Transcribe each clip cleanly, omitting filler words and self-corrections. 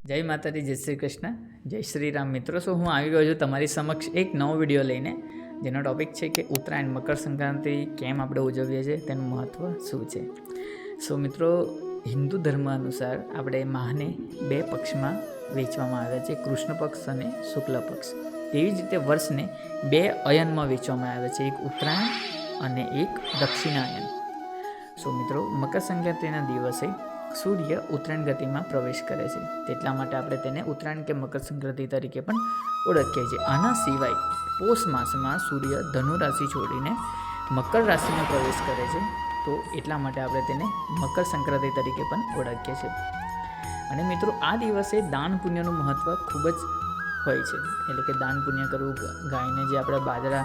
જય માતાજી, જય શ્રી કૃષ્ણ, જય શ્રી રામ. મિત્રો, હું આવી ગયો છું તમારી સમક્ષ એક નવો વિડીયો લઈને, જેનો ટૉપિક છે કે ઉત્તરાયણ, મકર સંક્રાંતિ કેમ આપણે ઉજવીએ છીએ, તેનું મહત્ત્વ શું છે. મિત્રો, હિન્દુ ધર્મ અનુસાર આપણે માહને બે પક્ષમાં વહેંચવામાં આવ્યા છે, કૃષ્ણ પક્ષ અને શુક્લ પક્ષ. તેવી જ રીતે વર્ષને બે અયનમાં વહેંચવામાં આવ્યા છે, એક ઉત્તરાયણ અને એક દક્ષિણાયન. મિત્રો, મકર સંક્રાંતિના દિવસે સૂર્ય ઉત્તરાયણ ગતિમાં પ્રવેશ કરે છે, તેટલા માટે આપણે તેને ઉત્તરાયણ કે મકર સંક્રાંતિ તરીકે પણ ઓળખીએ છીએ. આના સિવાય પોષ માસમાં સૂર્ય ધનુ રાશિ છોડીને મકર રાશિમાં પ્રવેશ કરે છે, તો એટલા માટે આપણે તેને મકર સંક્રાંતિ તરીકે પણ ઓળખીએ છીએ. અને મિત્રો, આ દિવસે દાન પુણ્યનું મહત્ત્વ ખૂબ જ હોય છે. એટલે કે દાન પુણ્ય કરવું, ગાયને જે આપણે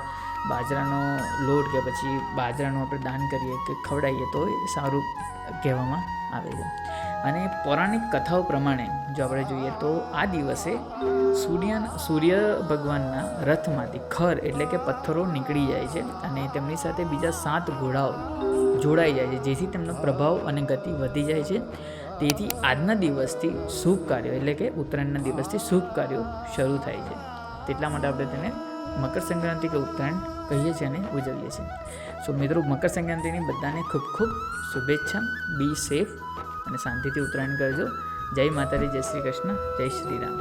બાજરાનો લોટ કે પછી બાજરાનું આપણે દાન કરીએ કે ખવડાવીએ તો એ સારું કહેવામાં આવે છે. અને પૌરાણિક કથાઓ પ્રમાણે જો આપણે જોઈએ તો આ દિવસે સૂર્ય ભગવાનના રથમાંથી ખર એટલે કે પથ્થરો નીકળી જાય છે અને તેમની સાથે બીજા 7 ઘોડાઓ જોડાઈ જાય છે, જેથી તેમનો પ્રભાવ અને ગતિ વધી જાય છે. તેથી આજના દિવસથી શુભ કાર્યો એટલે કે ઉત્તરાયણના દિવસથી શુભ કાર્યો શરૂ થાય છે. તેટલા માટે આપણે તેને મકર સંક્રાંતિ કે ઉત્તરાયણ કહીએ છીએ અને ઉજવીએ છીએ. મિત્રો, મકર સંક્રાંતિની બધાને ખૂબ ખૂબ શુભેચ્છા. બી સેફ અને શાંતિથી ઉત્તરાયણ કરજો. જય માતાજી, જય શ્રી કૃષ્ણ, જય શ્રી રામ.